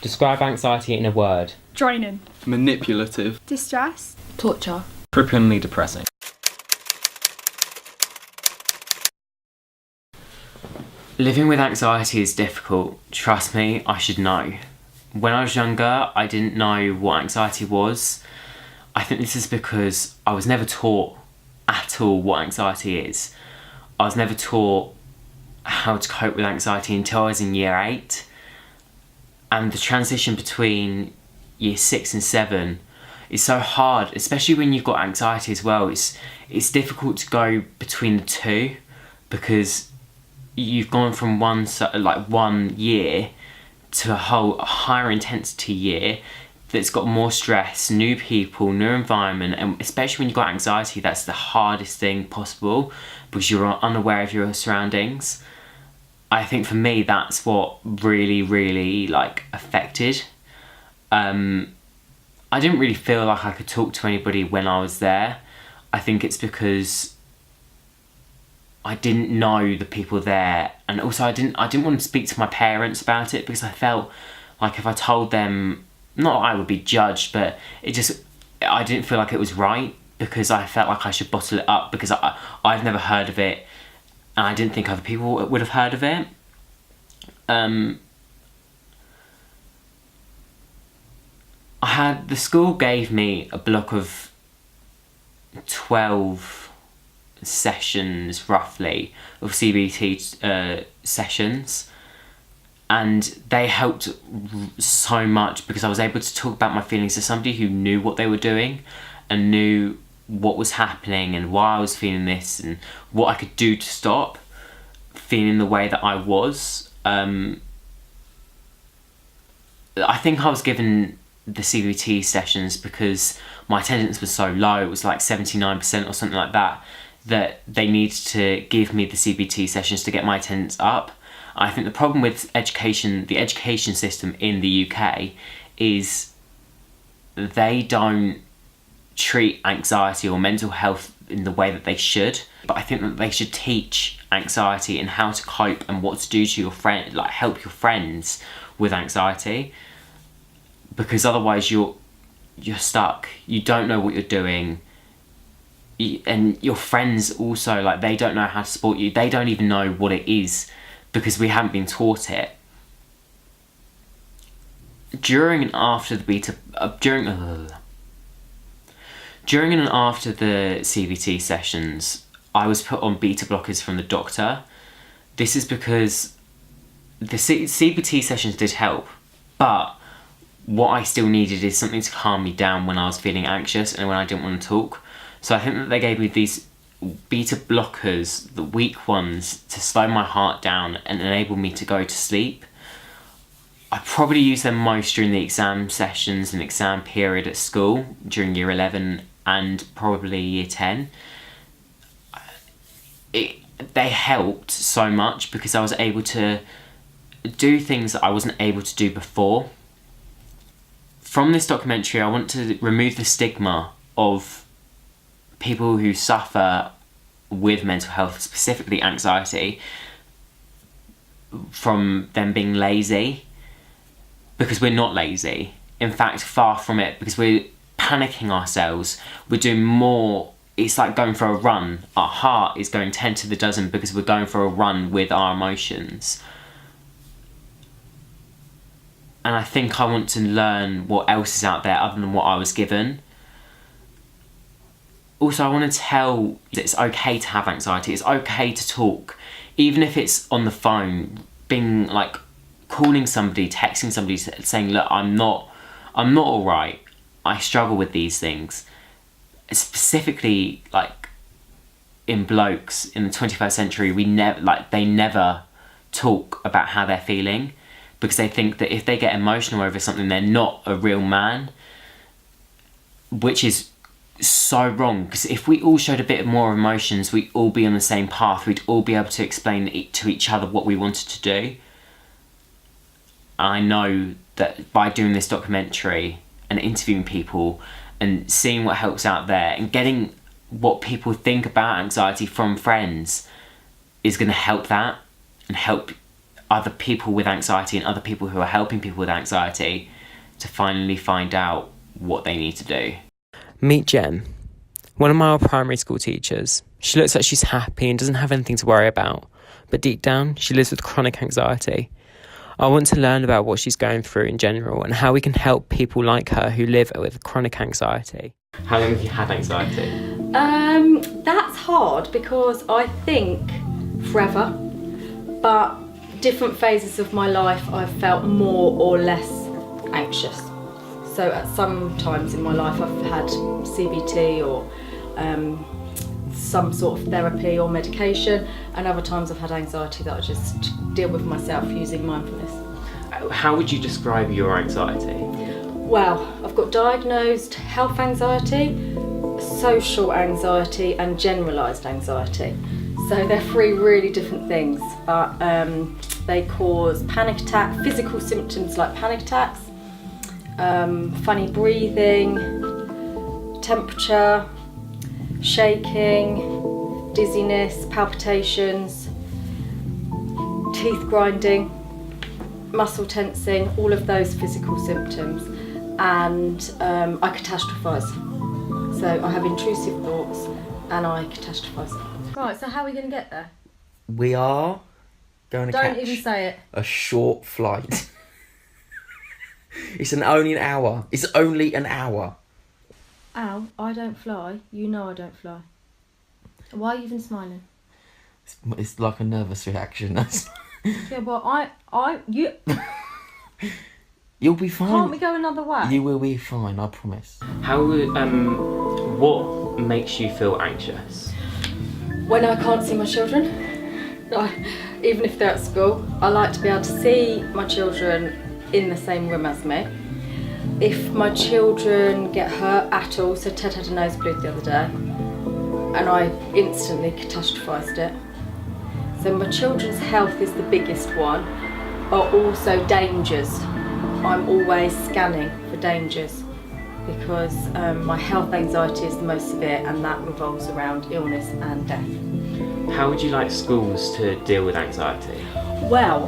Describe anxiety in a word. Draining. Manipulative. Distress. Torture. Cripplingly depressing. Living with anxiety is difficult. Trust me, I should know. When I was younger, I didn't know what anxiety was. I think this is because I was never taught at all what anxiety is. I was never taught how to cope with anxiety until I was in year 8. And the transition between year 6 and 7 is so hard, especially when you've got anxiety as well. It's difficult to go between the two because you've gone from one year to a whole higher intensity year that's got more stress, new people, new environment, and especially when you've got anxiety, that's the hardest thing possible because you're unaware of your surroundings. I think for me that's what really affected. I didn't really feel like I could talk to anybody when I was there. I think it's because I didn't know the people there, and also I didn't want to speak to my parents about it because I felt like if I told them, not that I would be judged, but I didn't feel like it was right because I felt like I should bottle it up because I've never heard of it and I didn't think other people would have heard of it. The school gave me a block of 12 sessions roughly of CBT sessions, and they helped so much because I was able to talk about my feelings to somebody who knew what they were doing and knew what was happening and why I was feeling this and what I could do to stop feeling the way that I was. I think I was given the CBT sessions because my attendance was so low, it was like 79% or something like that, that they needed to give me the CBT sessions to get my attendance up. I think the problem with the education system in the UK is they don't treat anxiety or mental health in the way that they should. But I think that they should teach anxiety and how to cope and what to do to your friend, like help your friends with anxiety. Because otherwise you're stuck. You don't know what you're doing. And your friends also, like, they don't know how to support you. They don't even know what it is because we haven't been taught it. During and after the CBT sessions, I was put on beta blockers from the doctor. This is because the CBT sessions did help, but what I still needed is something to calm me down when I was feeling anxious and when I didn't want to talk. So I think that they gave me these beta blockers, the weak ones, to slow my heart down and enable me to go to sleep. I probably used them most during the exam sessions and exam period at school during year 11 and probably year 10. They helped so much because I was able to do things that I wasn't able to do before. From this documentary, I want to remove the stigma of people who suffer with mental health, specifically anxiety, from them being lazy, because we're not lazy. In fact, far from it, because we're panicking ourselves. We're doing more. It's like going for a run. Our heart is going 10 to the dozen because we're going for a run with our emotions. And I think I want to learn what else is out there other than what I was given. Also, I want to tell that it's okay to have anxiety. It's okay to talk, even if it's on the phone, being like calling somebody, texting somebody, saying, "Look, I'm not all right. I struggle with these things." Specifically, like in blokes in the 21st century, they never talk about how they're feeling because they think that if they get emotional over something, they're not a real man, which is so wrong, because if we all showed a bit more emotions, we'd all be on the same path. We'd all be able to explain to each other what we wanted to do. I know that by doing this documentary and interviewing people and seeing what helps out there and getting what people think about anxiety from friends is going to help that and help other people with anxiety and other people who are helping people with anxiety to finally find out what they need to do. Meet Jen, one of my old primary school teachers. She looks like she's happy and doesn't have anything to worry about, but deep down, she lives with chronic anxiety. I want to learn about what she's going through in general and how we can help people like her who live with chronic anxiety. How long have you had anxiety? That's hard because I think forever, but different phases of my life I've felt more or less anxious. So at some times in my life I've had CBT or some sort of therapy or medication, and other times I've had anxiety that I just deal with myself using mindfulness. How would you describe your anxiety? Well, I've got diagnosed health anxiety, social anxiety and generalised anxiety. So they're three really different things, but they cause panic attack, physical symptoms like panic attacks, funny breathing, temperature, shaking, dizziness, palpitations, teeth grinding, muscle tensing, all of those physical symptoms. And I catastrophise. So I have intrusive thoughts and I catastrophise. Right, so how are we going to get there? We are going to Don't even say it. a short flight. It's only an hour. It's only an hour. Ow, I don't fly. You know I don't fly. Why are you even smiling? It's like a nervous reaction. Yeah, well, you You'll be fine. can't we go another way? You will be fine, I promise. What makes you feel anxious? When I can't see my children, even if they're at school, I like to be able to see my children in the same room as me. If my children get hurt at all, so Ted had a nosebleed the other day, and I instantly catastrophised it. So my children's health is the biggest one, but also dangers. I'm always scanning for dangers because my health anxiety is the most severe, and that revolves around illness and death. How would you like schools to deal with anxiety? Well,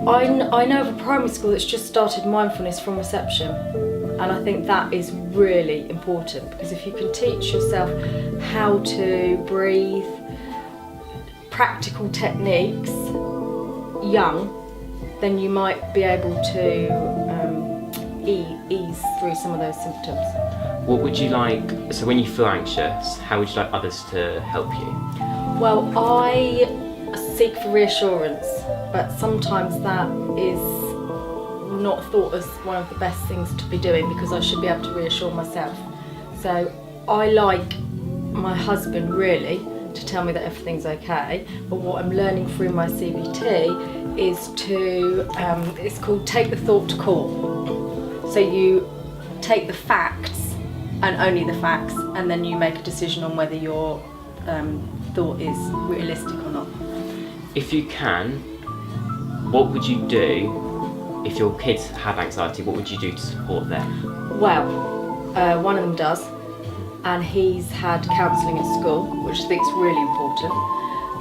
I know of a primary school that's just started mindfulness from reception, and I think that is really important because if you can teach yourself how to breathe, practical techniques young, then you might be able to ease through some of those symptoms. What would you like, so when you feel anxious, how would you like others to help you? Well, I seek for reassurance, but sometimes that is not thought as one of the best things to be doing because I should be able to reassure myself. So I like my husband really to tell me that everything's okay, but what I'm learning through my CBT is to, it's called take the thought to call. So you take the facts and only the facts, and then you make a decision on whether your thought is realistic or not. If you can, what would you do if your kids have anxiety? What would you do to support them? Well, one of them does, and he's had counselling at school, which I think is really important.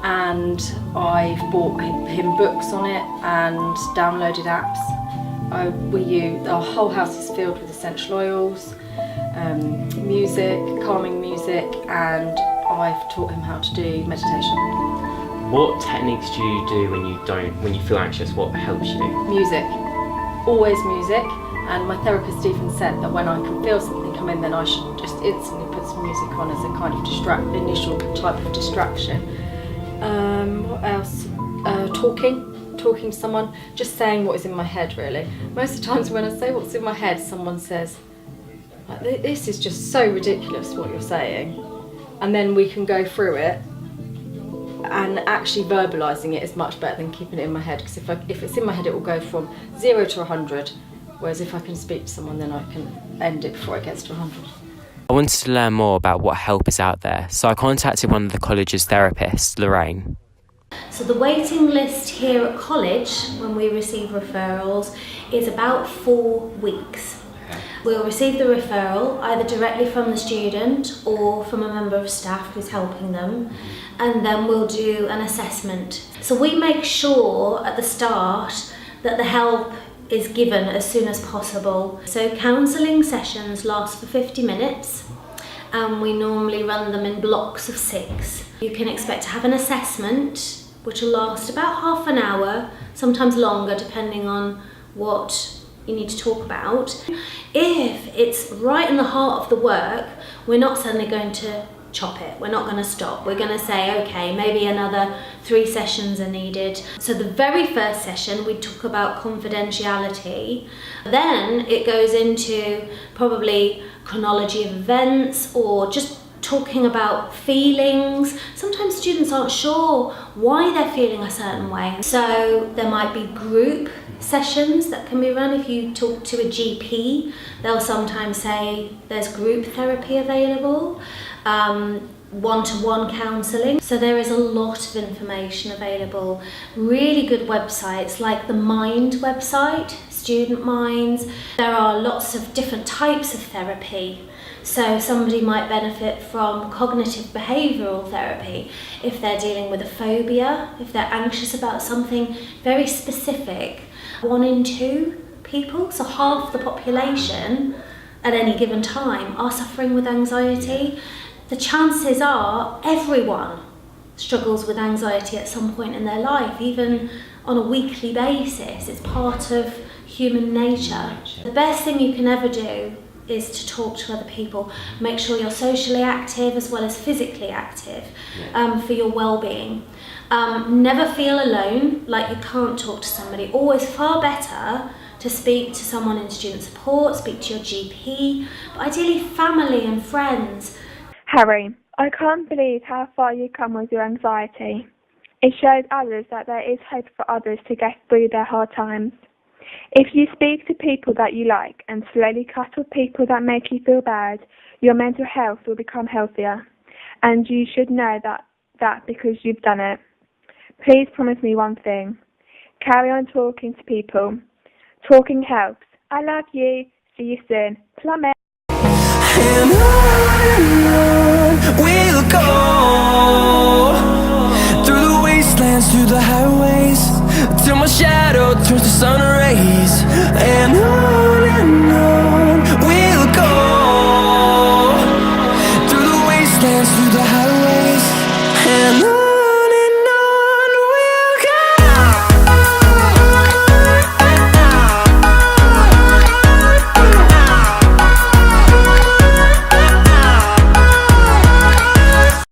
And I've bought him books on it and downloaded apps. Our whole house is filled with essential oils, music, calming music, and I've taught him how to do meditation. What techniques do you do when you feel anxious? What helps you? Music, always music. And my therapist even said that when I can feel something come in, then I should just instantly put some music on as a kind of initial type of distraction. What else? Talking to someone, just saying what is in my head really. Most of the times when I say what's in my head, someone says, this is just so ridiculous what you're saying. And then we can go through it, and actually verbalising it is much better than keeping it in my head, because if it's in my head it will go from 0 to 100, whereas if I can speak to someone then I can end it before it gets to 100. I wanted to learn more about what help is out there, so I contacted one of the college's therapists, Lorraine. So the waiting list here at college, when we receive referrals, is about 4 weeks. We'll receive the referral either directly from the student or from a member of staff who's helping them, and then we'll do an assessment. So we make sure at the start that the help is given as soon as possible. So counselling sessions last for 50 minutes, and we normally run them in blocks of 6. You can expect to have an assessment which will last about half an hour, sometimes longer depending on what you need to talk about. If it's right in the heart of the work, we're not suddenly going to chop it. We're not going to stop. We're going to say, okay, maybe another 3 sessions are needed. So the very first session, we talk about confidentiality. Then it goes into probably chronology of events or just talking about feelings. Sometimes students aren't sure why they're feeling a certain way. So there might be group sessions that can be run. If you talk to a GP, they'll sometimes say there's group therapy available, one-to-one counselling. So there is a lot of information available. Really good websites like the Mind website, Student Minds. There are lots of different types of therapy. So somebody might benefit from cognitive behavioural therapy if they're dealing with a phobia, if they're anxious about something very specific. 1 in 2 people, so half the population at any given time, are suffering with anxiety. The chances are everyone struggles with anxiety at some point in their life, even on a weekly basis. It's part of human nature. The best thing you can ever do is to talk to other people. Make sure you're socially active as well as physically active for your well-being. Never feel alone, like you can't talk to somebody. Always far better to speak to someone in student support, speak to your GP, but ideally family and friends. Harry, I can't believe how far you've come with your anxiety. It shows others that there is hope for others to get through their hard times. If you speak to people that you like and slowly cut off people that make you feel bad, your mental health will become healthier. And you should know that because you've done it. Please promise me one thing. Carry on talking to people. Talking helps. I love you. See you soon. Plummet. And on we'll go, through the wastelands, through the highways, till my shadow turns to sun rays. And on